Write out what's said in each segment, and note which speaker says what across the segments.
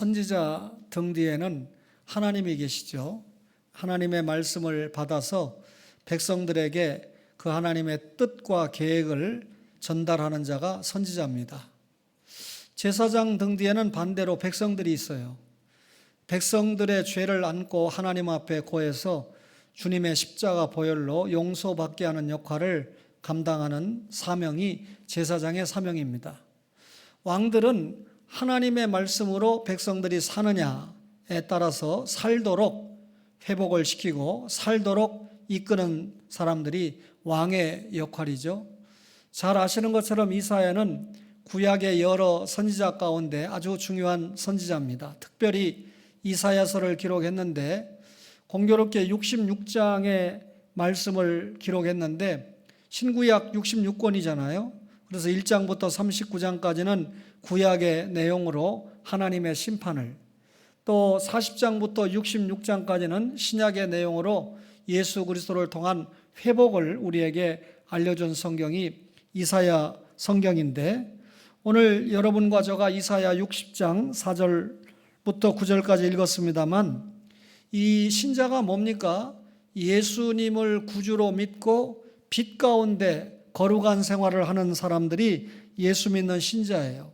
Speaker 1: 선지자 등 뒤에는 하나님이 계시죠. 하나님의 말씀을 받아서 백성들에게 그 하나님의 뜻과 계획을 전달하는 자가 선지자입니다. 제사장 등 뒤에는 반대로 백성들이 있어요. 백성들의 죄를 안고 하나님 앞에 고해서 주님의 십자가 보혈로 용서받게 하는 역할을 감당하는 사명이 제사장의 사명입니다. 왕들은 하나님의 말씀으로 백성들이 사느냐에 따라서 살도록 회복을 시키고 살도록 이끄는 사람들이 왕의 역할이죠. 잘 아시는 것처럼 이사야는 구약의 여러 선지자 가운데 아주 중요한 선지자입니다. 특별히 이사야서를 기록했는데 공교롭게 66장의 말씀을 기록했는데 신구약 66권이잖아요. 그래서 1장부터 39장까지는 구약의 내용으로 하나님의 심판을, 또 40장부터 66장까지는 신약의 내용으로 예수 그리스도를 통한 회복을 우리에게 알려준 성경이 이사야 성경인데, 오늘 여러분과 저가 이사야 60장 4절부터 9절까지 읽었습니다만, 이 신자가 뭡니까? 예수님을 구주로 믿고 빛 가운데 거룩한 생활을 하는 사람들이 예수 믿는 신자예요.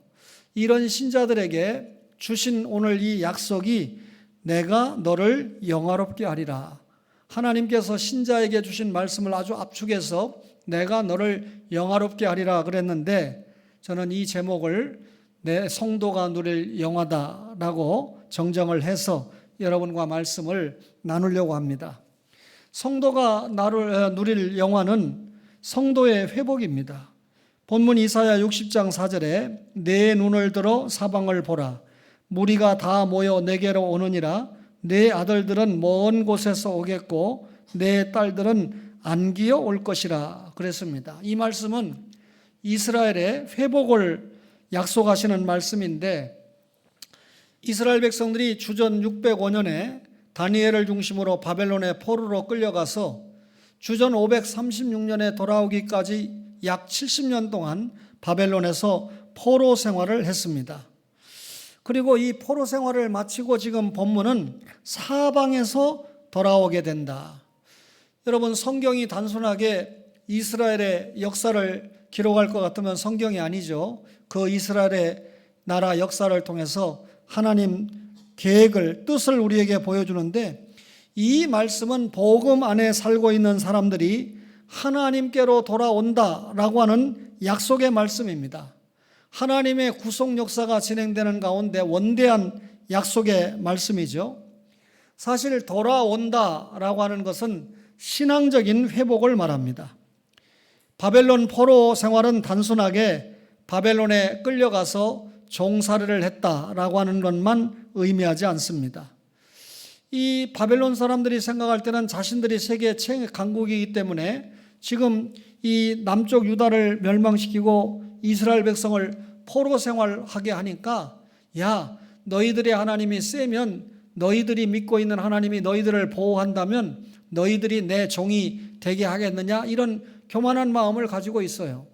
Speaker 1: 이런 신자들에게 주신 오늘 이 약속이 내가 너를 영화롭게 하리라. 하나님께서 신자에게 주신 말씀을 아주 압축해서 내가 너를 영화롭게 하리라 그랬는데, 저는 이 제목을 내 성도가 누릴 영화다라고 정정을 해서 여러분과 말씀을 나누려고 합니다. 성도가 누릴 영화는 성도의 회복입니다. 본문 이사야 60장 4절에 내 눈을 들어 사방을 보라. 무리가 다 모여 내게로 오느니라. 내 아들들은 먼 곳에서 오겠고 내 딸들은 안기어 올 것이라 그랬습니다. 이 말씀은 이스라엘의 회복을 약속하시는 말씀인데, 이스라엘 백성들이 주전 605년에 다니엘을 중심으로 바벨론의 포로로 끌려가서 주전 536년에 돌아오기까지 약 70년 동안 바벨론에서 포로 생활을 했습니다. 그리고 이 포로 생활을 마치고 지금 본문은 사방에서 돌아오게 된다. 여러분, 성경이 단순하게 이스라엘의 역사를 기록할 것 같으면 성경이 아니죠. 그 이스라엘의 나라 역사를 통해서 하나님 계획을, 뜻을 우리에게 보여주는데, 이 말씀은 복음 안에 살고 있는 사람들이 하나님께로 돌아온다라고 하는 약속의 말씀입니다. 하나님의 구속 역사가 진행되는 가운데 원대한 약속의 말씀이죠. 사실 돌아온다라고 하는 것은 신앙적인 회복을 말합니다. 바벨론 포로 생활은 단순하게 바벨론에 끌려가서 종살이를 했다라고 하는 것만 의미하지 않습니다. 이 바벨론 사람들이 생각할 때는 자신들이 세계 강국이기 때문에 지금 이 남쪽 유다를 멸망시키고 이스라엘 백성을 포로 생활하게 하니까, 야, 너희들의 하나님이 세면, 너희들이 믿고 있는 하나님이 너희들을 보호한다면 너희들이 내 종이 되게 하겠느냐, 이런 교만한 마음을 가지고 있어요.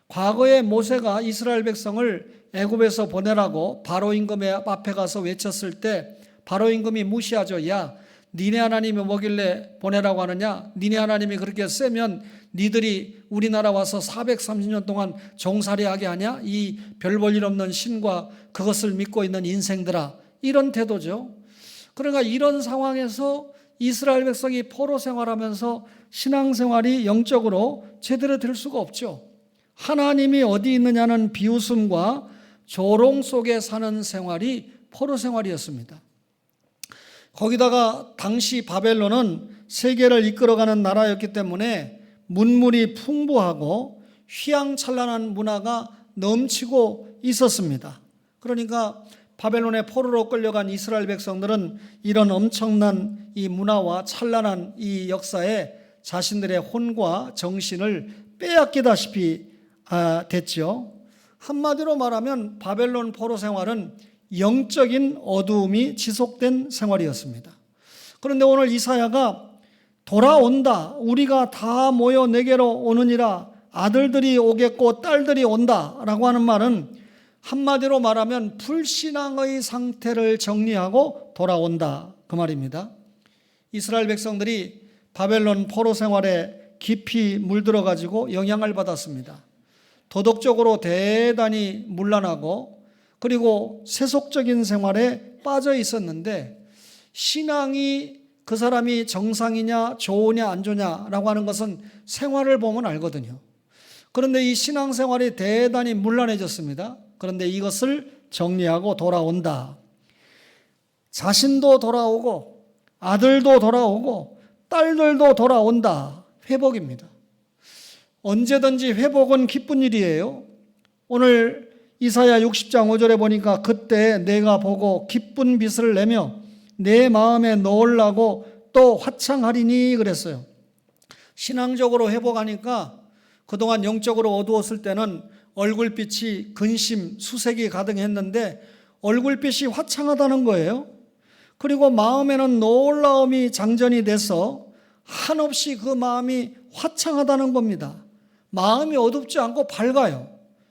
Speaker 1: 과거에 모세가 이스라엘 백성을 애굽에서 보내라고 바로 임금의 앞에 가서 외쳤을 때 바로 임금이 무시하죠. 야, 니네 하나님이 뭐길래 보내라고 하느냐? 니네 하나님이 그렇게 세면 니들이 우리나라 와서 430년 동안 종살이하게 하냐? 이 별 볼 일 없는 신과 그것을 믿고 있는 인생들아, 이런 태도죠. 그러니까 이런 상황에서 이스라엘 백성이 포로 생활하면서 신앙생활이 영적으로 제대로 될 수가 없죠. 하나님이 어디 있느냐는 비웃음과 조롱 속에 사는 생활이 포로 생활이었습니다. 거기다가 당시 바벨론은 세계를 이끌어가는 나라였기 때문에 문물이 풍부하고 휘황찬란한 문화가 넘치고 있었습니다. 그러니까 바벨론의 포로로 끌려간 이스라엘 백성들은 이런 엄청난 이 문화와 찬란한 이 역사에 자신들의 혼과 정신을 빼앗기다시피 됐죠. 한마디로 말하면 바벨론 포로 생활은 영적인 어두움이 지속된 생활이었습니다. 그런데 오늘 이사야가 돌아온다, 우리가 다 모여 내게로 오느니라, 아들들이 오겠고 딸들이 온다라고 하는 말은 한마디로 말하면 불신앙의 상태를 정리하고 돌아온다, 그 말입니다. 이스라엘 백성들이 바벨론 포로 생활에 깊이 물들어 가지고 영향을 받았습니다. 도덕적으로 대단히 문란하고 그리고 세속적인 생활에 빠져 있었는데, 신앙이 그 사람이 정상이냐 좋으냐 안 좋냐라고 하는 것은 생활을 보면 알거든요. 그런데 이 신앙생활이 대단히 문란해졌습니다. 그런데 이것을 정리하고 돌아온다. 자신도 돌아오고 아들도 돌아오고 딸들도 돌아온다. 회복입니다. 언제든지 회복은 기쁜 일이에요. 오늘 이사야 60장 5절에 보니까 그때 내가 보고 기쁜 빛을 내며 내 마음에 넣으려고 또 화창하리니 그랬어요. 신앙적으로 회복하니까 그동안 영적으로 어두웠을 때는 얼굴빛이 근심, 수색이 가득했는데 얼굴빛이 화창하다는 거예요. 그리고 마음에는 놀라움이 장전이 돼서 한없이 그 마음이 화창하다는 겁니다. 마음이 어둡지 않고 밝아요.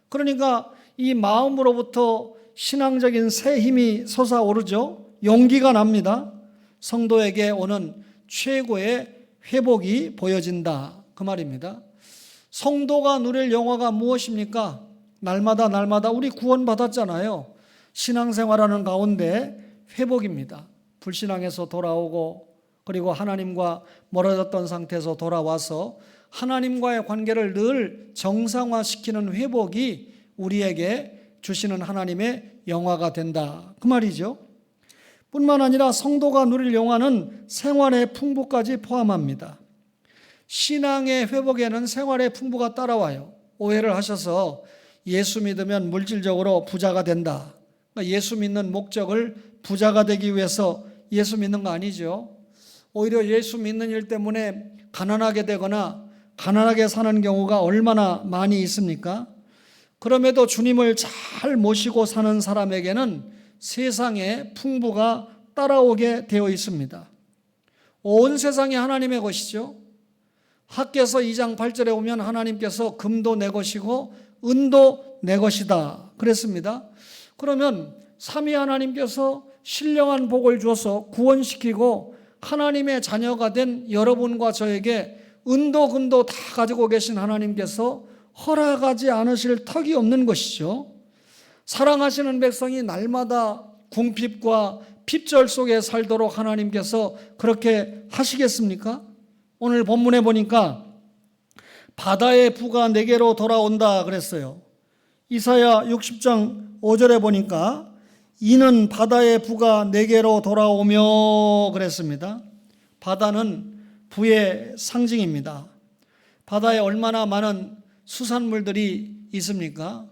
Speaker 1: 그러니까 이 마음으로부터 신앙적인 새 힘이 솟아오르죠. 용기가 납니다. 성도에게 오는 최고의 회복이 보여진다, 그 말입니다. 성도가 누릴 영화가 무엇입니까? 날마다 우리 구원받았잖아요. 신앙생활하는 가운데 회복입니다. 불신앙에서 돌아오고 그리고 하나님과 멀어졌던 상태에서 돌아와서 하나님과의 관계를 늘 정상화시키는 회복이 우리에게 주시는 하나님의 영화가 된다, 그 말이죠. 뿐만 아니라 성도가 누릴 영화는 생활의 풍부까지 포함합니다. 신앙의 회복에는 생활의 풍부가 따라와요. 오해를 하셔서 예수 믿으면 물질적으로 부자가 된다. 그러니까 예수 믿는 목적을 부자가 되기 위해서 예수 믿는 거 아니죠. 오히려 예수 믿는 일 때문에 가난하게 되거나 가난하게 사는 경우가 얼마나 많이 있습니까? 그럼에도 주님을 잘 모시고 사는 사람에게는 세상의 풍부가 따라오게 되어 있습니다. 온 세상이 하나님의 것이죠. 학개서 2장 8절에 보면 하나님께서 금도 내 것이고 은도 내 것이다 그랬습니다. 그러면 삼위 하나님께서 신령한 복을 주어서 구원시키고 하나님의 자녀가 된 여러분과 저에게 은도 금도 다 가지고 계신 하나님께서 허락하지 않으실 턱이 없는 것이죠. 사랑하시는 백성이 날마다 궁핍과 핍절 속에 살도록 하나님께서 그렇게 하시겠습니까? 오늘 본문에 보니까 바다의 부가 내게로 돌아온다 그랬어요. 이사야 60장 5절에 보니까 이는 바다의 부가 내게로 돌아오며 그랬습니다. 바다는 부의 상징입니다. 바다에 얼마나 많은 수산물들이 있습니까?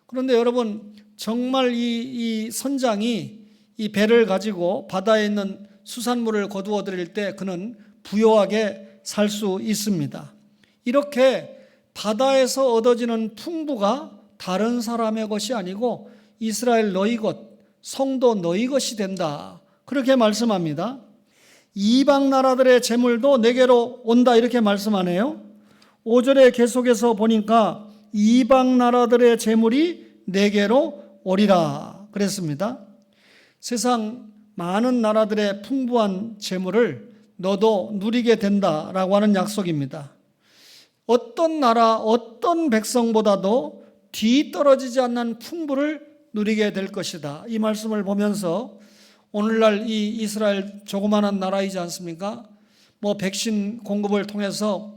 Speaker 1: 그런데 여러분, 정말 이 선장이 이 배를 가지고 바다에 있는 수산물을 거두어 드릴 때 그는 부요하게 살 수 있습니다. 이렇게 바다에서 얻어지는 풍부가 다른 사람의 것이 아니고 이스라엘 너희 것, 성도 너희 것이 된다, 그렇게 말씀합니다. 이방 나라들의 재물도 내게로 온다 이렇게 말씀하네요. 5절에 계속해서 보니까 이방 나라들의 재물이 내게로 오리라 그랬습니다. 세상 많은 나라들의 풍부한 재물을 너도 누리게 된다라고 하는 약속입니다. 어떤 나라, 어떤 백성보다도 뒤떨어지지 않는 풍부를 누리게 될 것이다. 이 말씀을 보면서 오늘날 이 이스라엘 조그마한 나라이지 않습니까? 백신 공급을 통해서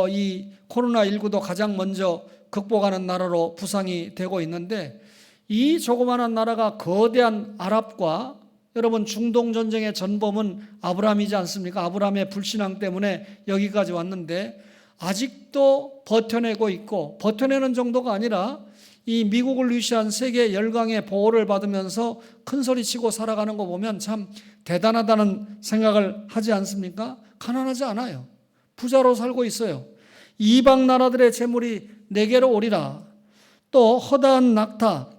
Speaker 1: 이 코로나19도 가장 먼저 극복하는 나라로 부상이 되고 있는데, 이 조그마한 나라가 거대한 아랍과, 여러분 중동 전쟁의 전범은 아브라함이지 않습니까? 아브라함의 불신앙 때문에 여기까지 왔는데 아직도 버텨내고 있고, 버텨내는 정도가 아니라 이 미국을 위시한 세계 열강의 보호를 받으면서 큰 소리치고 살아가는 거 보면 참 대단하다는 생각을 하지 않습니까? 가난하지 않아요. 부자로 살고 있어요. 이방 나라들의 재물이 내게로 오리라. 또 허다한 낙타,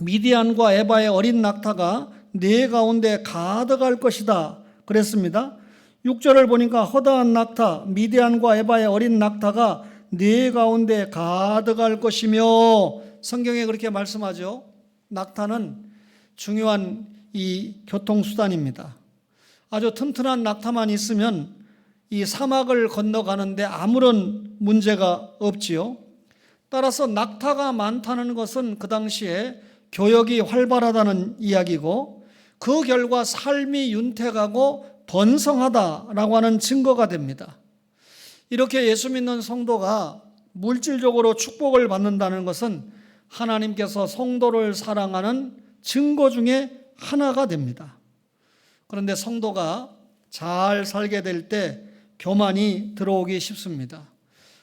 Speaker 1: 미디안과 에바의 어린 낙타가 네 가운데 가득할 것이다 그랬습니다. 6절을 보니까 허다한 낙타, 미디안과 에바의 어린 낙타가 네 가운데 가득할 것이며 성경에 그렇게 말씀하죠. 낙타는 중요한 이 교통수단입니다. 아주 튼튼한 낙타만 있으면 이 사막을 건너가는데 아무런 문제가 없지요. 따라서 낙타가 많다는 것은 그 당시에 교역이 활발하다는 이야기고, 그 결과 삶이 윤택하고 번성하다라고 하는 증거가 됩니다. 이렇게 예수 믿는 성도가 물질적으로 축복을 받는다는 것은 하나님께서 성도를 사랑하는 증거 중에 하나가 됩니다. 그런데 성도가 잘 살게 될 때 교만이 들어오기 쉽습니다.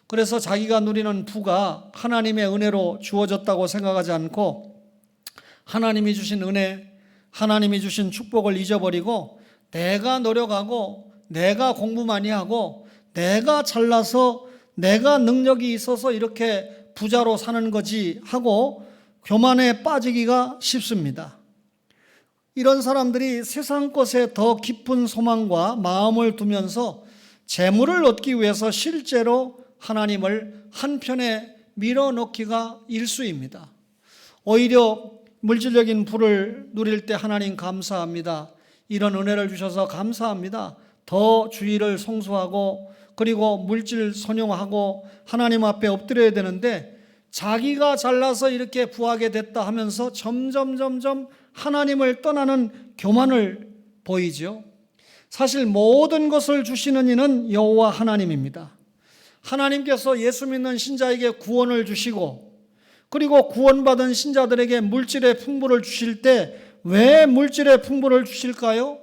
Speaker 1: 그래서 자기가 누리는 부가 하나님의 은혜로 주어졌다고 생각하지 않고 하나님이 주신 은혜, 하나님이 주신 축복을 잊어버리고 내가 노력하고 내가 공부 많이 하고 내가 잘나서 내가 능력이 있어서 이렇게 부자로 사는 거지 하고 교만에 빠지기가 쉽습니다. 이런 사람들이 세상 것에 더 깊은 소망과 마음을 두면서 재물을 얻기 위해서 실제로 하나님을 한편에 밀어넣기가 일수입니다. 오히려 물질적인 부를 누릴 때 하나님 감사합니다. 이런 은혜를 주셔서 감사합니다. 더 주의를 성수하고 그리고 물질 선용하고 하나님 앞에 엎드려야 되는데 자기가 잘나서 이렇게 부하게 됐다 하면서 점점 하나님을 떠나는 교만을 보이죠. 사실 모든 것을 주시는 이는 여호와 하나님입니다. 하나님께서 예수 믿는 신자에게 구원을 주시고 그리고 구원받은 신자들에게 물질의 풍부를 주실 때 왜 물질의 풍부를 주실까요?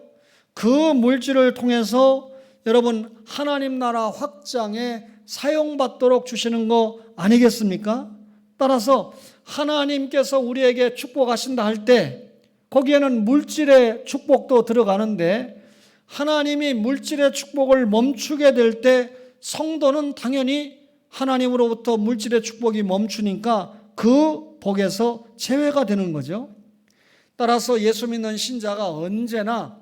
Speaker 1: 그 물질을 통해서 여러분 하나님 나라 확장에 사용받도록 주시는 거 아니겠습니까? 따라서 하나님께서 우리에게 축복하신다 할 때 거기에는 물질의 축복도 들어가는데 하나님이 물질의 축복을 멈추게 될 때 성도는 당연히 하나님으로부터 물질의 축복이 멈추니까 그 복에서 제외가 되는 거죠. 따라서 예수 믿는 신자가 언제나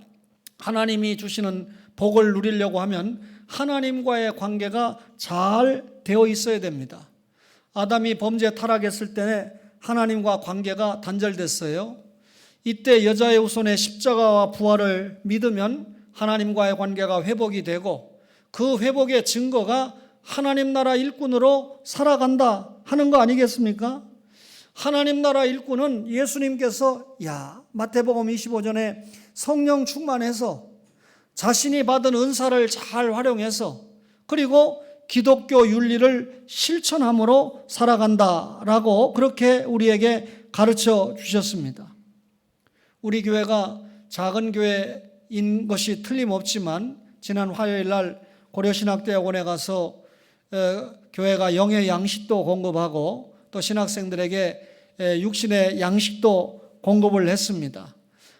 Speaker 1: 하나님이 주시는 복을 누리려고 하면 하나님과의 관계가 잘 되어 있어야 됩니다. 아담이 범죄 타락했을 때 하나님과 관계가 단절됐어요. 이때 여자의 후손의 십자가와 부활을 믿으면 하나님과의 관계가 회복이 되고 그 회복의 증거가 하나님 나라 일꾼으로 살아간다 하는 거 아니겠습니까? 하나님 나라 일꾼은 예수님께서 마태복음 25장에 성령 충만해서 자신이 받은 은사를 잘 활용해서 그리고 기독교 윤리를 실천함으로 살아간다라고 그렇게 우리에게 가르쳐 주셨습니다. 우리 교회가 작은 교회인 것이 틀림없지만 지난 화요일 날 고려신학대학원에 가서 교회가 영의 양식도 공급하고 또 신학생들에게 육신의 양식도 공급을 했습니다.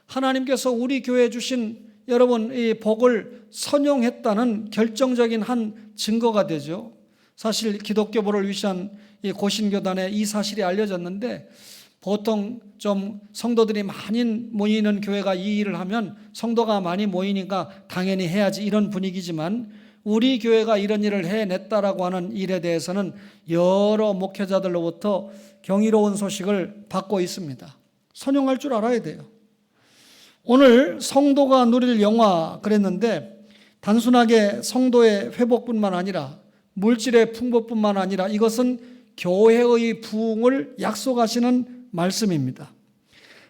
Speaker 1: 하나님께서 우리 교회에 주신 여러분 이 복을 선용했다는 결정적인 한 증거가 되죠. 사실 기독교부를 위시한 이 고신교단에 이 사실이 알려졌는데 보통 좀 성도들이 많이 모이는 교회가 이 일을 하면 성도가 많이 모이니까 당연히 해야지 이런 분위기지만 우리 교회가 이런 일을 해냈다라고 하는 일에 대해서는 여러 목회자들로부터 경이로운 소식을 받고 있습니다. 선용할 줄 알아야 돼요. 오늘 성도가 누릴 영화 그랬는데 단순하게 성도의 회복뿐만 아니라 물질의 풍부뿐만 아니라 이것은 교회의 부흥을 약속하시는 말씀입니다.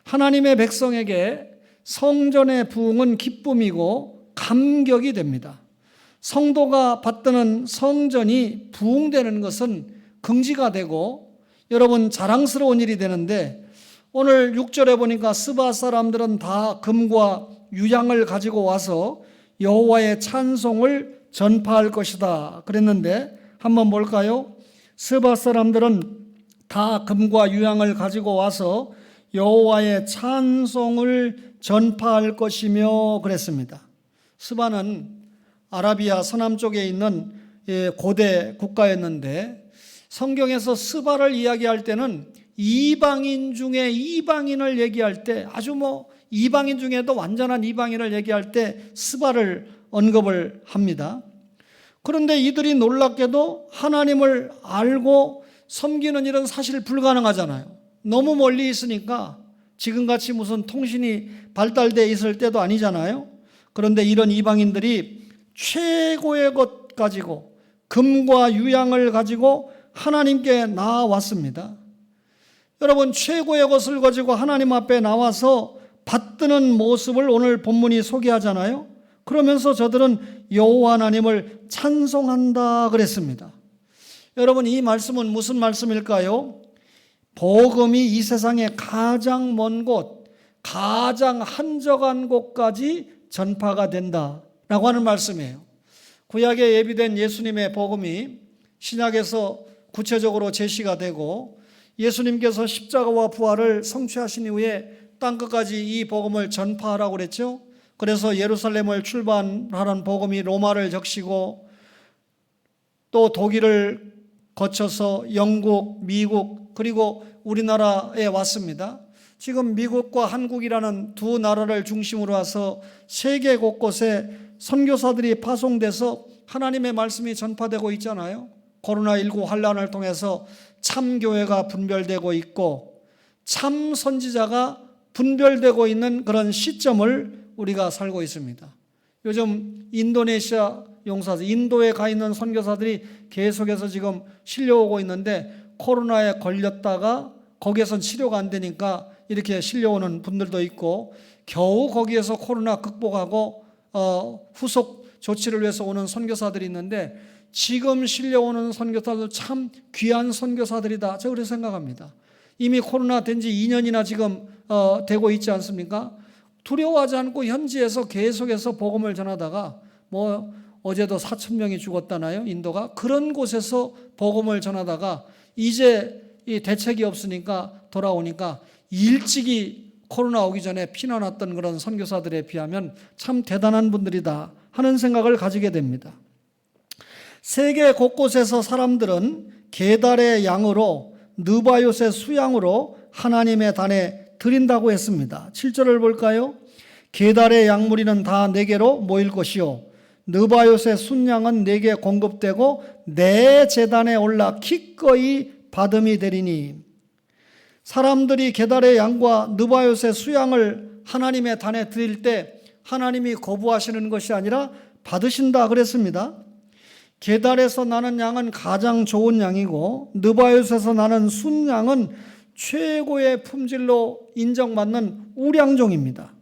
Speaker 1: 하나님의 백성에게 성전의 부흥은 기쁨이고 감격이 됩니다. 성도가 받드는 성전이 부흥되는 것은 긍지가 되고 여러분 자랑스러운 일이 되는데 오늘 6절에 보니까 스바 사람들은 다 금과 유향을 가지고 와서 여호와의 찬송을 전파할 것이다 그랬는데 한번 볼까요? 스바 사람들은 다 금과 유향을 가지고 와서 여호와의 찬송을 전파할 것이며 그랬습니다. 스바는 아라비아 서남쪽에 있는 고대 국가였는데 성경에서 스바를 이야기할 때는 이방인 중에 이방인을 얘기할 때 아주 이방인 중에도 완전한 이방인을 얘기할 때 스바를 언급을 합니다. 그런데 이들이 놀랍게도 하나님을 알고 섬기는 일은 사실 불가능하잖아요. 너무 멀리 있으니까 지금같이 무슨 통신이 발달되어 있을 때도 아니잖아요. 그런데 이런 이방인들이 최고의 것 가지고 금과 유향을 가지고 하나님께 나아왔습니다. 여러분, 최고의 것을 가지고 하나님 앞에 나와서 받드는 모습을 오늘 본문이 소개하잖아요. 그러면서 저들은 여호와 하나님을 찬송한다 그랬습니다. 여러분, 이 말씀은 무슨 말씀일까요? 복음이 이 세상에 가장 먼 곳, 가장 한적한 곳까지 전파가 된다라고 하는 말씀이에요. 구약에 예비된 예수님의 복음이 신약에서 구체적으로 제시가 되고 예수님께서 십자가와 부활을 성취하신 이후에 땅끝까지 이 복음을 전파하라고 그랬죠. 그래서 예루살렘을 출발하는 복음이 로마를 적시고 또 독일을 거쳐서 영국, 미국 그리고 우리나라에 왔습니다. 지금 미국과 한국이라는 두 나라를 중심으로 해서 세계 곳곳에 선교사들이 파송돼서 하나님의 말씀이 전파되고 있잖아요. 코로나19 환란을 통해서 참교회가 분별되고 있고 참 선지자가 분별되고 있는 그런 시점을 우리가 살고 있습니다. 요즘 인도네시아 용사들, 인도에 가 있는 선교사들이 계속해서 지금 실려오고 있는데 코로나에 걸렸다가 거기에선 치료가 안 되니까 이렇게 실려오는 분들도 있고 겨우 거기에서 코로나 극복하고 후속 조치를 위해서 오는 선교사들이 있는데 지금 실려오는 선교사들 참 귀한 선교사들이다. 제가 그렇게 생각합니다. 이미 코로나 된 지 2년이나 지금 되고 있지 않습니까? 두려워하지 않고 현지에서 계속해서 복음을 전하다가 어제도 4,000명이 죽었다나요? 인도가. 그런 곳에서 복음을 전하다가 이제 이 대책이 없으니까 돌아오니까 일찍이 코로나 오기 전에 피난왔던 그런 선교사들에 비하면 참 대단한 분들이다 하는 생각을 가지게 됩니다. 세계 곳곳에서 사람들은 게달의 양으로 느바요의 수양으로 하나님의 단에 드린다고 했습니다. 7절을 볼까요? 게달의 양무리는 다 내게로 모일 것이요 느바요의 순양은 내게 공급되고 내 제단에 올라 기꺼이 받음이 되리니. 사람들이 게달의 양과 느바요의 수양을 하나님의 단에 드릴 때 하나님이 거부하시는 것이 아니라 받으신다 그랬습니다. 게달에서 나는 양은 가장 좋은 양이고 느바요에서 나는 순양은 최고의 품질로 인정받는 우량종입니다.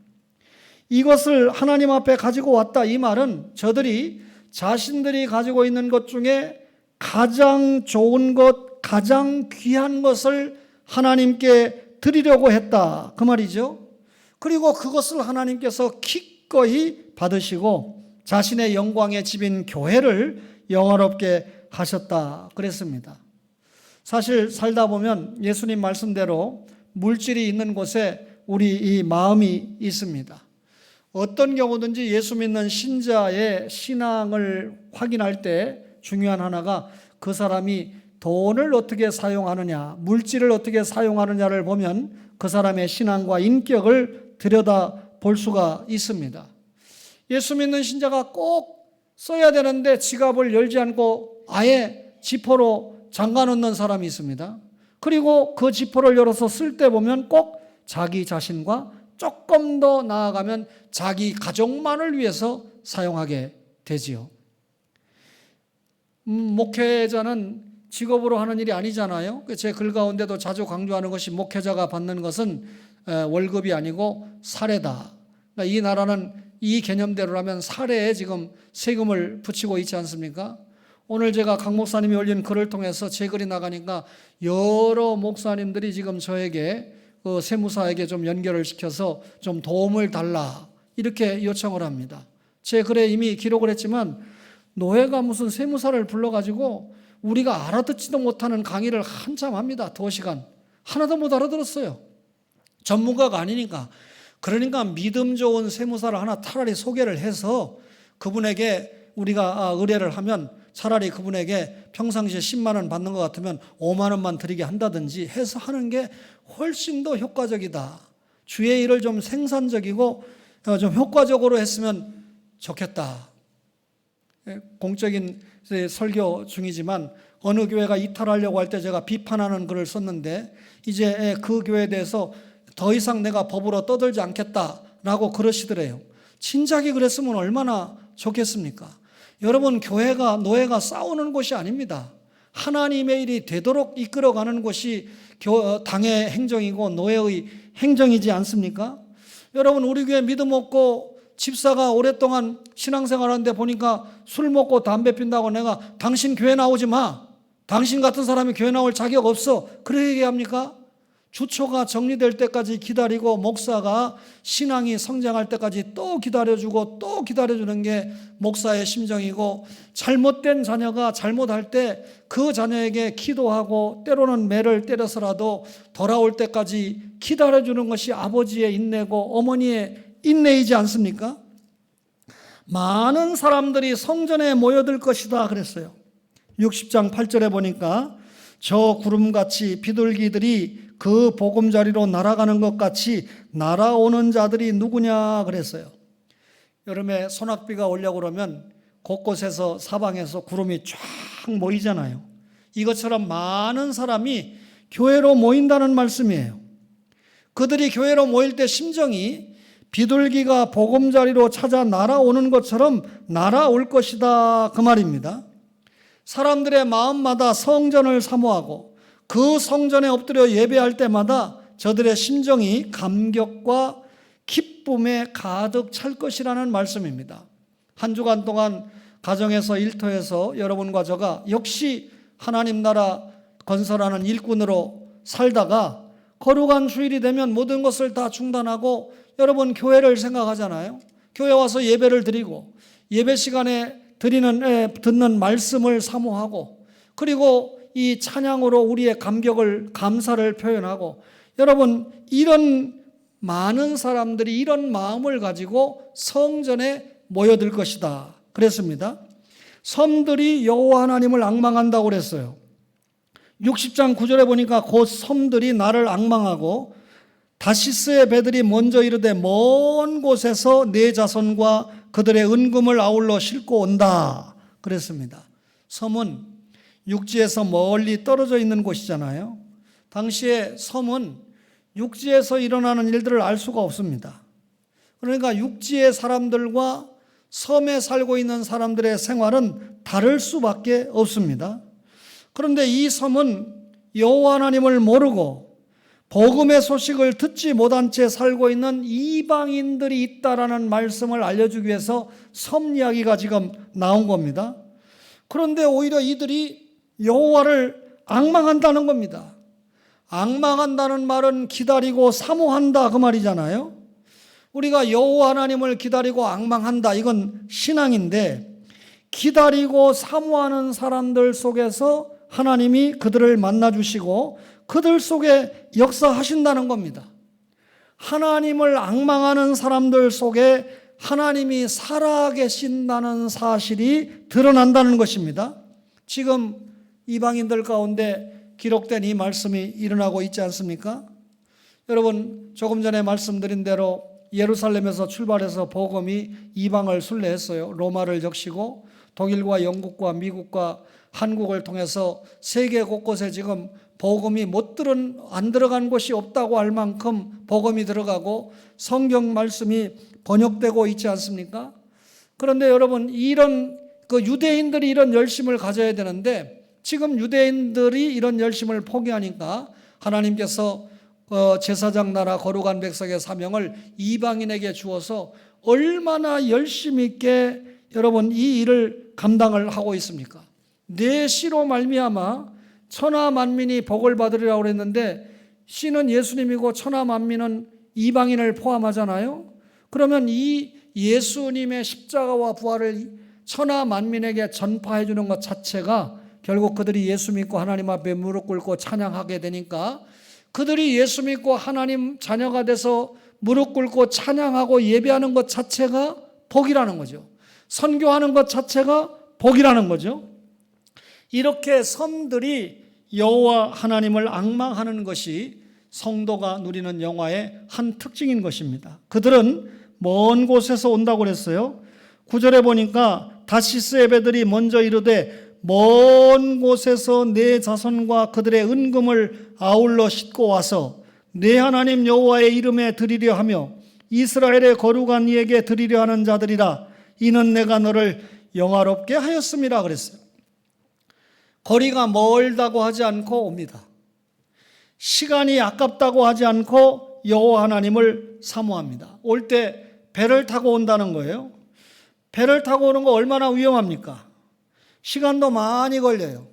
Speaker 1: 이것을 하나님 앞에 가지고 왔다. 이 말은 저들이 자신들이 가지고 있는 것 중에 가장 좋은 것, 가장 귀한 것을 하나님께 드리려고 했다. 그 말이죠. 그리고 그것을 하나님께서 기꺼이 받으시고 자신의 영광의 집인 교회를 영화롭게 하셨다 그랬습니다. 사실 살다 보면 예수님 말씀대로 물질이 있는 곳에 우리 이 마음이 있습니다. 어떤 경우든지 예수 믿는 신자의 신앙을 확인할 때 중요한 하나가 그 사람이 돈을 어떻게 사용하느냐, 물질을 어떻게 사용하느냐를 보면 그 사람의 신앙과 인격을 들여다볼 수가 있습니다. 예수 믿는 신자가 꼭 써야 되는데 지갑을 열지 않고 아예 지퍼로 잠가 놓는 사람이 있습니다. 그리고 그 지퍼를 열어서 쓸 때 보면 꼭 자기 자신과 조금 더 나아가면 자기 가족만을 위해서 사용하게 되지요. 목회자는 직업으로 하는 일이 아니잖아요. 제 글 가운데도 자주 강조하는 것이 목회자가 받는 것은 월급이 아니고 사례다. 그러니까 이 나라는 이 개념대로라면 사례에 지금 세금을 붙이고 있지 않습니까? 오늘 제가 강 목사님이 올린 글을 통해서 제 글이 나가니까 여러 목사님들이 지금 저에게 그 세무사에게 좀 연결을 시켜서 좀 도움을 달라 이렇게 요청을 합니다. 제 글에 이미 기록을 했지만 노회가 무슨 세무사를 불러가지고 우리가 알아듣지도 못하는 강의를 한참 합니다. 2시간. 하나도 못 알아들었어요. 전문가가 아니니까. 그러니까 믿음 좋은 세무사를 하나 차라리 소개를 해서 그분에게 우리가 의뢰를 하면 차라리 그분에게 평상시에 10만 원 받는 것 같으면 5만 원만 드리게 한다든지 해서 하는 게 훨씬 더 효과적이다. 주의 일을 좀 생산적이고 좀 효과적으로 했으면 좋겠다. 공적인 설교 중이지만 어느 교회가 이탈하려고 할 때 제가 비판하는 글을 썼는데 이제 그 교회에 대해서 더 이상 내가 법으로 떠들지 않겠다라고 그러시더래요. 진작에 그랬으면 얼마나 좋겠습니까? 여러분, 교회가 노예가 싸우는 곳이 아닙니다. 하나님의 일이 되도록 이끌어가는 곳이 당의 행정이고 노예의 행정이지 않습니까? 여러분, 우리 교회 믿음 없고 집사가 오랫동안 신앙생활하는데 보니까 술 먹고 담배 핀다고 내가 당신 교회 나오지 마, 당신 같은 사람이 교회 나올 자격 없어, 그래 얘기합니까? 주초가 정리될 때까지 기다리고 목사가 신앙이 성장할 때까지 또 기다려주고 또 기다려주는 게 목사의 심정이고, 잘못된 자녀가 잘못할 때 그 자녀에게 기도하고 때로는 매를 때려서라도 돌아올 때까지 기다려주는 것이 아버지의 인내고 어머니의 인내이지 않습니까? 많은 사람들이 성전에 모여들 것이다 그랬어요. 60장 8절에 보니까 저 구름같이 비둘기들이 그 보금자리로 날아가는 것 같이 날아오는 자들이 누구냐 그랬어요. 여름에 소낙비가 오려고 그러면 곳곳에서 사방에서 구름이 쫙 모이잖아요. 이것처럼 많은 사람이 교회로 모인다는 말씀이에요. 그들이 교회로 모일 때 심정이 비둘기가 보금자리로 찾아 날아오는 것처럼 날아올 것이다 그 말입니다. 사람들의 마음마다 성전을 사모하고 그 성전에 엎드려 예배할 때마다 저들의 심정이 감격과 기쁨에 가득 찰 것이라는 말씀입니다. 한 주간 동안 가정에서 일터에서 여러분과 저가 역시 하나님 나라 건설하는 일꾼으로 살다가 거룩한 주일이 되면 모든 것을 다 중단하고 여러분 교회를 생각하잖아요. 교회 와서 예배를 드리고 예배 시간에 듣는 말씀을 사모하고 그리고 이 찬양으로 우리의 감격을 감사를 표현하고, 여러분 이런 많은 사람들이 이런 마음을 가지고 성전에 모여들 것이다 그랬습니다. 섬들이 여호와 하나님을 앙망한다고 그랬어요. 60장 9절에 보니까 곧 섬들이 나를 앙망하고 다시스의 배들이 먼저 이르되 먼 곳에서 내 자손과 그들의 은금을 아울러 싣고 온다 그랬습니다. 섬은 육지에서 멀리 떨어져 있는 곳이잖아요. 당시에 섬은 육지에서 일어나는 일들을 알 수가 없습니다. 그러니까 육지의 사람들과 섬에 살고 있는 사람들의 생활은 다를 수밖에 없습니다. 그런데 이 섬은 여호와 하나님을 모르고 복음의 소식을 듣지 못한 채 살고 있는 이방인들이 있다라는 말씀을 알려주기 위해서 섬 이야기가 지금 나온 겁니다. 그런데 오히려 이들이 여호와를 앙망한다는 겁니다. 앙망한다는 말은 기다리고 사모한다 그 말이잖아요. 우리가 여호와 하나님을 기다리고 앙망한다, 이건 신앙인데 기다리고 사모하는 사람들 속에서 하나님이 그들을 만나주시고 그들 속에 역사하신다는 겁니다. 하나님을 앙망하는 사람들 속에 하나님이 살아계신다는 사실이 드러난다는 것입니다. 지금 이방인들 가운데 기록된 이 말씀이 일어나고 있지 않습니까? 여러분, 조금 전에 말씀드린 대로 예루살렘에서 출발해서 복음이 이방을 순례했어요. 로마를 적시고 독일과 영국과 미국과 한국을 통해서 세계 곳곳에 지금 복음이 안 들어간 곳이 없다고 할 만큼 복음이 들어가고 성경 말씀이 번역되고 있지 않습니까? 그런데 여러분, 유대인들이 이런 열심을 가져야 되는데 지금 유대인들이 이런 열심을 포기하니까 하나님께서 제사장 나라 거룩한 백성의 사명을 이방인에게 주어서 얼마나 열심 있게 여러분 이 일을 감당을 하고 있습니까? 내 씨로 말미암아 천하 만민이 복을 받으리라고 그랬는데 씨는 예수님이고 천하 만민은 이방인을 포함하잖아요. 그러면 이 예수님의 십자가와 부활을 천하 만민에게 전파해 주는 것 자체가 결국 그들이 예수 믿고 하나님 앞에 무릎 꿇고 찬양하게 되니까 그들이 예수 믿고 하나님 자녀가 돼서 무릎 꿇고 찬양하고 예배하는 것 자체가 복이라는 거죠. 선교하는 것 자체가 복이라는 거죠. 이렇게 섬들이 여호와 하나님을 앙망하는 것이 성도가 누리는 영화의 한 특징인 것입니다. 그들은 먼 곳에서 온다고 그랬어요. 9절에 보니까 다시스의 배들이 먼저 이르되 먼 곳에서 내 자손과 그들의 은금을 아울러 싣고 와서 내 하나님 여호와의 이름에 드리려 하며 이스라엘의 거룩한 이에게 드리려 하는 자들이라. 이는 내가 너를 영화롭게 하였음이라 그랬어요. 거리가 멀다고 하지 않고 옵니다. 시간이 아깝다고 하지 않고 여호와 하나님을 사모합니다. 올 때 배를 타고 온다는 거예요. 배를 타고 오는 거 얼마나 위험합니까? 시간도 많이 걸려요.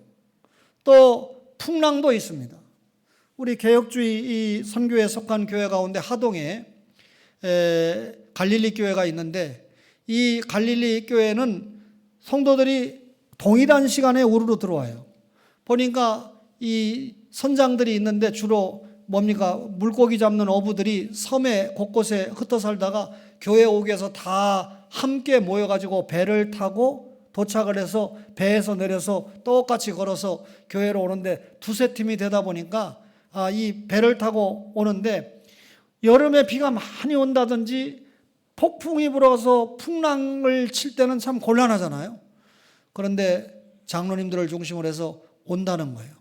Speaker 1: 또 풍랑도 있습니다. 우리 개혁주의 이 선교에 속한 교회 가운데 하동에 갈릴리 교회가 있는데, 이 갈릴리 교회는 성도들이 동일한 시간에 우르르 들어와요. 보니까 이 선장들이 있는데 주로 뭡니까? 물고기 잡는 어부들이 섬에 곳곳에 흩어 살다가 교회 오기 위해서 다 함께 모여가지고 배를 타고 도착을 해서 배에서 내려서 똑같이 걸어서 교회로 오는데 두세 팀이 되다 보니까 이 배를 타고 오는데, 여름에 비가 많이 온다든지 폭풍이 불어서 풍랑을 칠 때는 참 곤란하잖아요. 그런데 장로님들을 중심으로 해서 온다는 거예요.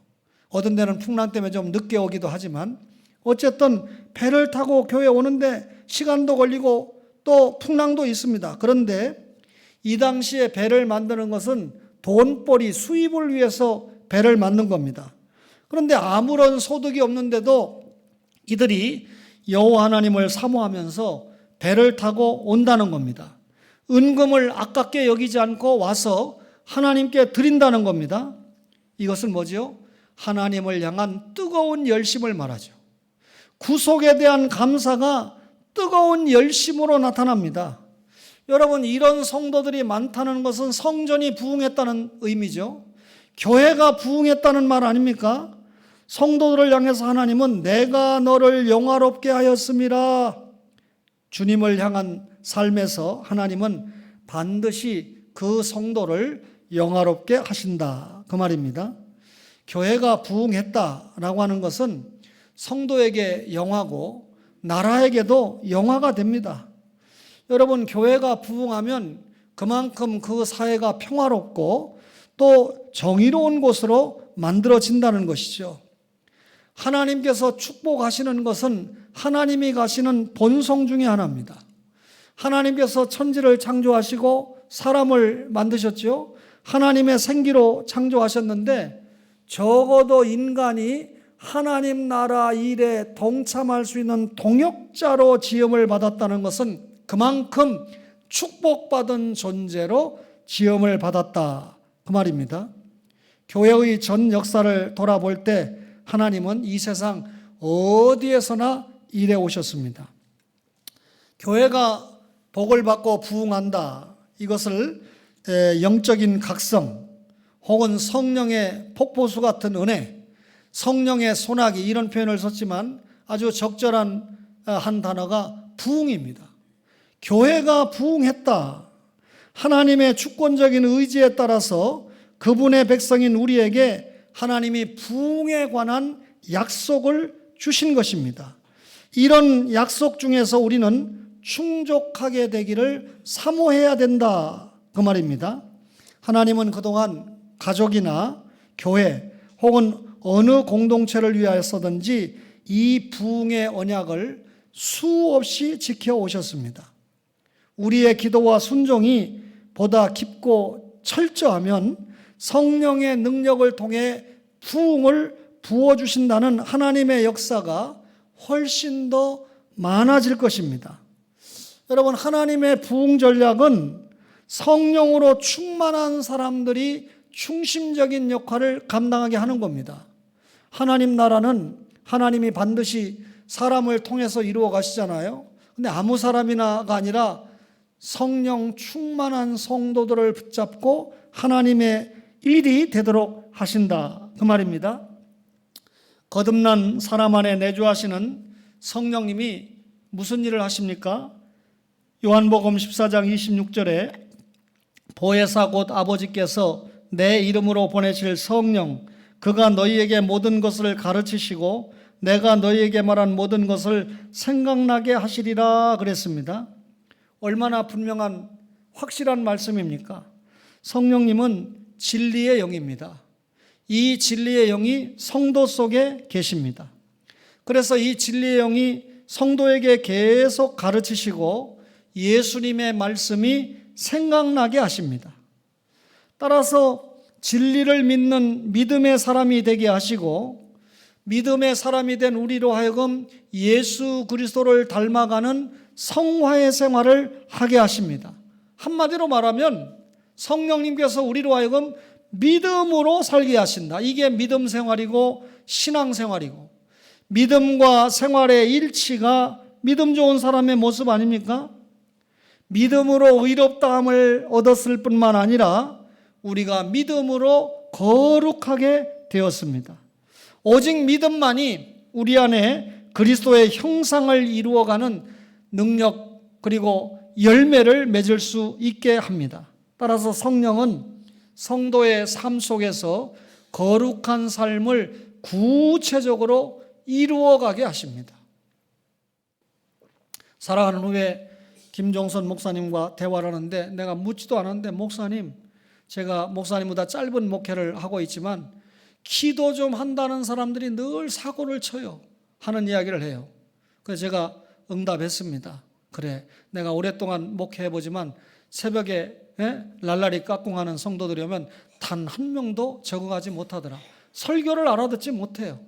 Speaker 1: 어떤 데는 풍랑 때문에 좀 늦게 오기도 하지만 어쨌든 배를 타고 교회에 오는데 시간도 걸리고 또 풍랑도 있습니다. 그런데 이 당시에 배를 만드는 것은 돈벌이, 수입을 위해서 배를 만든 겁니다. 그런데 아무런 소득이 없는데도 이들이 여호와 하나님을 사모하면서 배를 타고 온다는 겁니다. 은금을 아깝게 여기지 않고 와서 하나님께 드린다는 겁니다. 이것은 뭐죠? 하나님을 향한 뜨거운 열심을 말하죠. 구속에 대한 감사가 뜨거운 열심으로 나타납니다. 여러분, 이런 성도들이 많다는 것은 성전이 부흥했다는 의미죠. 교회가 부흥했다는 말 아닙니까? 성도들을 향해서 하나님은 내가 너를 영화롭게 하였음이라. 주님을 향한 삶에서 하나님은 반드시 그 성도를 영화롭게 하신다, 그 말입니다. 교회가 부흥했다라고 하는 것은 성도에게 영화고 나라에게도 영화가 됩니다. 여러분, 교회가 부흥하면 그만큼 그 사회가 평화롭고 또 정의로운 곳으로 만들어진다는 것이죠. 하나님께서 축복하시는 것은 하나님이 가시는 본성 중에 하나입니다. 하나님께서 천지를 창조하시고 사람을 만드셨죠. 하나님의 생기로 창조하셨는데 적어도 인간이 하나님 나라 일에 동참할 수 있는 동역자로 지음을 받았다는 것은 그만큼 축복받은 존재로 지음을 받았다, 그 말입니다. 교회의 전 역사를 돌아볼 때 하나님은 이 세상 어디에서나 일해 오셨습니다. 교회가 복을 받고 부흥한다, 이것을 영적인 각성 혹은 성령의 폭포수 같은 은혜, 성령의 소나기, 이런 표현을 썼지만 아주 적절한 한 단어가 부흥입니다. 교회가 부흥했다. 하나님의 주권적인 의지에 따라서 그분의 백성인 우리에게 하나님이 부흥에 관한 약속을 주신 것입니다. 이런 약속 중에서 우리는 충족하게 되기를 사모해야 된다, 그 말입니다. 하나님은 그동안 가족이나 교회 혹은 어느 공동체를 위하여서든지 이 부흥의 언약을 수없이 지켜오셨습니다. 우리의 기도와 순종이 보다 깊고 철저하면 성령의 능력을 통해 부흥을 부어주신다는 하나님의 역사가 훨씬 더 많아질 것입니다. 여러분, 하나님의 부흥 전략은 성령으로 충만한 사람들이 중심적인 역할을 감당하게 하는 겁니다. 하나님 나라는 하나님이 반드시 사람을 통해서 이루어 가시잖아요. 근데 아무 사람이나가 아니라 성령 충만한 성도들을 붙잡고 하나님의 일이 되도록 하신다, 그 말입니다. 거듭난 사람 안에 내주하시는 성령님이 무슨 일을 하십니까? 요한복음 14장 26절에 보혜사 곧 아버지께서 내 이름으로 보내실 성령, 그가 너희에게 모든 것을 가르치시고 내가 너희에게 말한 모든 것을 생각나게 하시리라 그랬습니다. 얼마나 분명한 확실한 말씀입니까? 성령님은 진리의 영입니다. 이 진리의 영이 성도 속에 계십니다. 그래서 이 진리의 영이 성도에게 계속 가르치시고 예수님의 말씀이 생각나게 하십니다. 따라서 진리를 믿는 믿음의 사람이 되게 하시고 믿음의 사람이 된 우리로 하여금 예수 그리스도를 닮아가는 성화의 생활을 하게 하십니다. 한마디로 말하면 성령님께서 우리로 하여금 믿음으로 살게 하신다. 이게 믿음 생활이고 신앙 생활이고, 믿음과 생활의 일치가 믿음 좋은 사람의 모습 아닙니까? 믿음으로 의롭다함을 얻었을 뿐만 아니라 우리가 믿음으로 거룩하게 되었습니다. 오직 믿음만이 우리 안에 그리스도의 형상을 이루어가는 능력 그리고 열매를 맺을 수 있게 합니다. 따라서 성령은 성도의 삶 속에서 거룩한 삶을 구체적으로 이루어가게 하십니다. 사랑하는 후에 김종선 목사님과 대화를 하는데 내가 묻지도 않았는데, 목사님, 제가 목사님보다 짧은 목회를 하고 있지만 기도 좀 한다는 사람들이 늘 사고를 쳐요 하는 이야기를 해요. 그래서 제가 응답했습니다. 그래, 내가 오랫동안 목회해보지만 새벽에 랄라리 까꿍하는 성도들이 오면 단 한 명도 적응하지 못하더라. 설교를 알아듣지 못해요.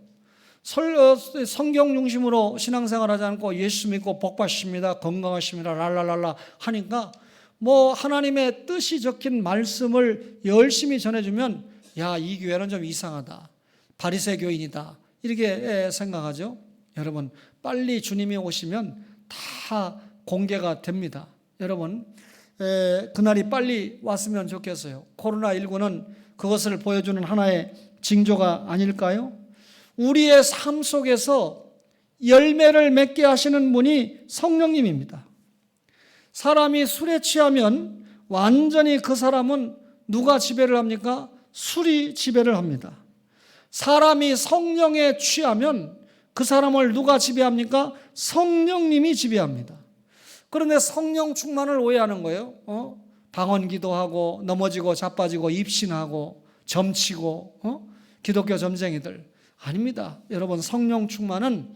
Speaker 1: 성경 중심으로 신앙생활 하지 않고 예수 믿고 복 받습니다, 건강하십니다, 랄랄랄라 하니까 뭐 하나님의 뜻이 적힌 말씀을 열심히 전해주면 야, 이 교회는 좀 이상하다, 바리새 교인이다, 이렇게 생각하죠. 여러분, 빨리 주님이 오시면 다 공개가 됩니다. 여러분, 그날이 빨리 왔으면 좋겠어요. 코로나19는 그것을 보여주는 하나의 징조가 아닐까요? 우리의 삶 속에서 열매를 맺게 하시는 분이 성령님입니다. 사람이 술에 취하면 완전히 그 사람은 누가 지배를 합니까? 술이 지배를 합니다. 사람이 성령에 취하면 그 사람을 누가 지배합니까? 성령님이 지배합니다. 그런데 성령 충만을 오해하는 거예요. 방언 기도하고 넘어지고 자빠지고 입신하고 점치고 기독교 점쟁이들. 아닙니다. 여러분, 성령 충만은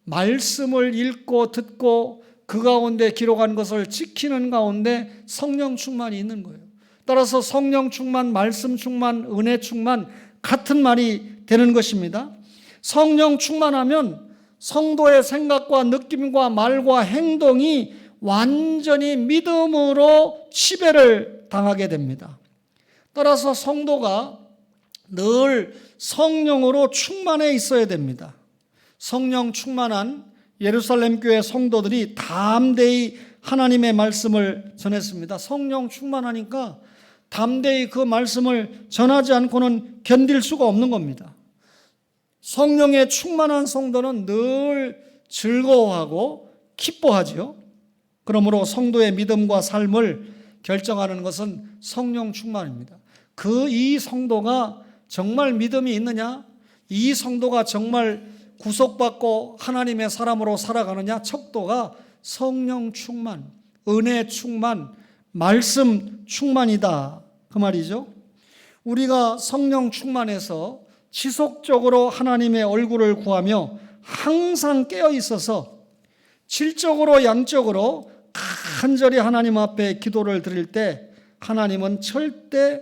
Speaker 1: 말씀을 읽고 듣고 그 가운데 기록한 것을 지키는 가운데 성령 충만이 있는 거예요. 따라서 성령 충만, 말씀 충만, 은혜 충만 같은 말이 되는 것입니다. 성령 충만하면 성도의 생각과 느낌과 말과 행동이 완전히 믿음으로 지배를 당하게 됩니다. 따라서 성도가 늘 성령으로 충만해 있어야 됩니다. 성령 충만한 예루살렘 교회 성도들이 담대히 하나님의 말씀을 전했습니다. 성령 충만하니까 담대히 그 말씀을 전하지 않고는 견딜 수가 없는 겁니다. 성령에 충만한 성도는 늘 즐거워하고 기뻐하지요. 그러므로 성도의 믿음과 삶을 결정하는 것은 성령 충만입니다. 이 성도가 정말 믿음이 있느냐? 이 성도가 정말 구속받고 하나님의 사람으로 살아가느냐? 척도가 성령 충만, 은혜 충만, 말씀 충만이다, 그 말이죠. 우리가 성령 충만해서 지속적으로 하나님의 얼굴을 구하며 항상 깨어 있어서 질적으로 양적으로 간절히 하나님 앞에 기도를 드릴 때 하나님은 절대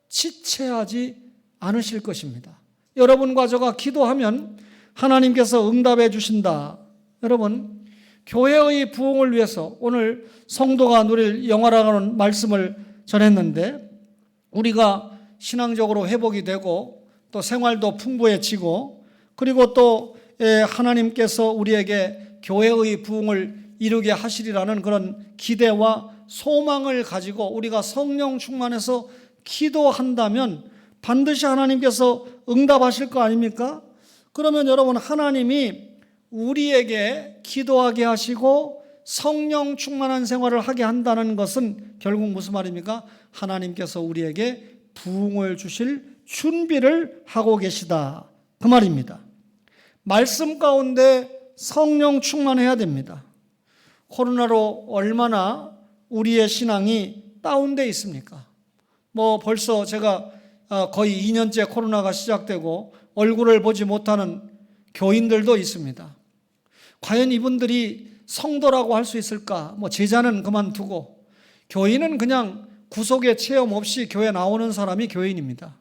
Speaker 1: 지체하지 않으실 것입니다. 여러분과 저가 기도하면 하나님께서 응답해 주신다. 여러분, 교회의 부흥을 위해서 오늘 성도가 누릴 영화라는 말씀을 전했는데, 우리가 신앙적으로 회복이 되고 또 생활도 풍부해지고, 그리고 또 하나님께서 우리에게 교회의 부흥을 이루게 하시리라는 그런 기대와 소망을 가지고 우리가 성령 충만해서 기도한다면 반드시 하나님께서 응답하실 거 아닙니까? 그러면 여러분, 하나님이 우리에게 기도하게 하시고 성령 충만한 생활을 하게 한다는 것은 결국 무슨 말입니까? 하나님께서 우리에게 부흥을 주실 준비를 하고 계시다, 그 말입니다. 말씀 가운데 성령 충만해야 됩니다. 코로나로 얼마나 우리의 신앙이 다운되어 있습니까? 벌써 제가 거의 2년째 코로나가 시작되고 얼굴을 보지 못하는 교인들도 있습니다. 과연 이분들이 성도라고 할 수 있을까? 제자는 그만두고 교인은 그냥 구속의 체험 없이 교회 나오는 사람이 교인입니다.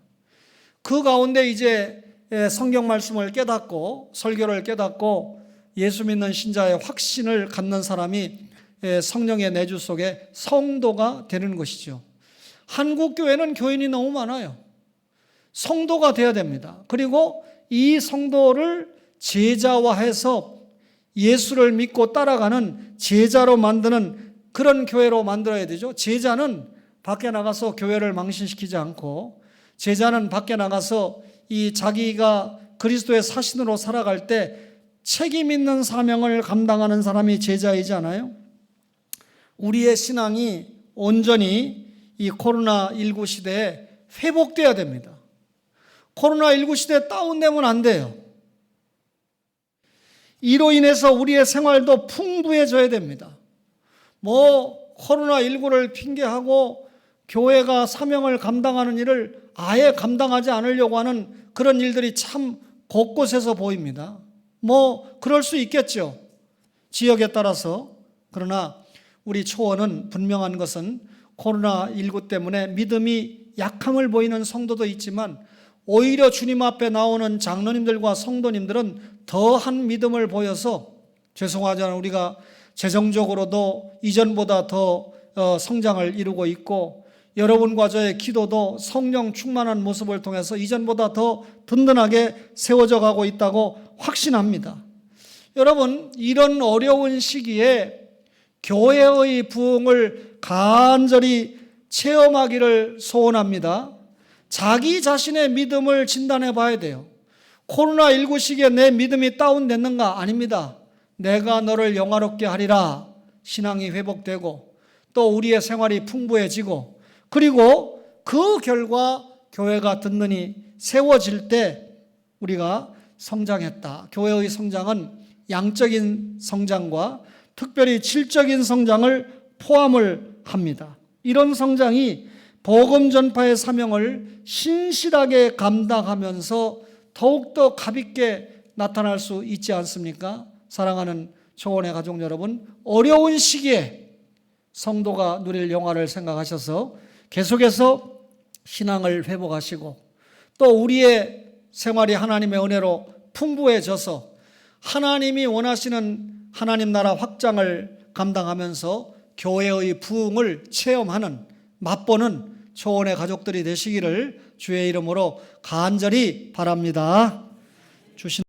Speaker 1: 그 가운데 이제 성경 말씀을 깨닫고 설교를 깨닫고 예수 믿는 신자의 확신을 갖는 사람이 성령의 내주 속에 성도가 되는 것이죠. 한국 교회는 교인이 너무 많아요. 성도가 되어야 됩니다. 그리고 이 성도를 제자화해서 예수를 믿고 따라가는 제자로 만드는 그런 교회로 만들어야 되죠. 제자는 밖에 나가서 교회를 망신시키지 않고, 제자는 밖에 나가서 이 자기가 그리스도의 사신으로 살아갈 때 책임 있는 사명을 감당하는 사람이 제자이지 않아요? 우리의 신앙이 온전히 이 코로나19 시대에 회복돼야 됩니다. 코로나19 시대에 다운되면 안 돼요. 이로 인해서 우리의 생활도 풍부해져야 됩니다. 코로나19를 핑계하고 교회가 사명을 감당하는 일을 아예 감당하지 않으려고 하는 그런 일들이 참 곳곳에서 보입니다. 그럴 수 있겠죠. 지역에 따라서. 그러나 우리 초원은 분명한 것은 코로나19 때문에 믿음이 약함을 보이는 성도도 있지만 오히려 주님 앞에 나오는 장로님들과 성도님들은 더한 믿음을 보여서, 죄송하지만 우리가 재정적으로도 이전보다 더 성장을 이루고 있고, 여러분과 저의 기도도 성령 충만한 모습을 통해서 이전보다 더 든든하게 세워져 가고 있다고 확신합니다. 여러분, 이런 어려운 시기에 교회의 부흥을 간절히 체험하기를 소원합니다. 자기 자신의 믿음을 진단해 봐야 돼요. 코로나19 시기에 내 믿음이 다운됐는가? 아닙니다. 내가 너를 영화롭게 하리라. 신앙이 회복되고 또 우리의 생활이 풍부해지고, 그리고 그 결과 교회가 든든히 세워질 때 우리가 성장했다. 교회의 성장은 양적인 성장과 특별히 질적인 성장을 포함을 합니다. 이런 성장이 복음 전파의 사명을 신실하게 감당하면서 더욱더 가볍게 나타날 수 있지 않습니까? 사랑하는 초원의 가족 여러분, 어려운 시기에 성도가 누릴 영화를 생각하셔서 계속해서 신앙을 회복하시고, 또 우리의 생활이 하나님의 은혜로 풍부해져서 하나님이 원하시는 하나님 나라 확장을 감당하면서 교회의 부흥을 체험하는, 맛보는 초원의 가족들이 되시기를 주의 이름으로 간절히 바랍니다. 주신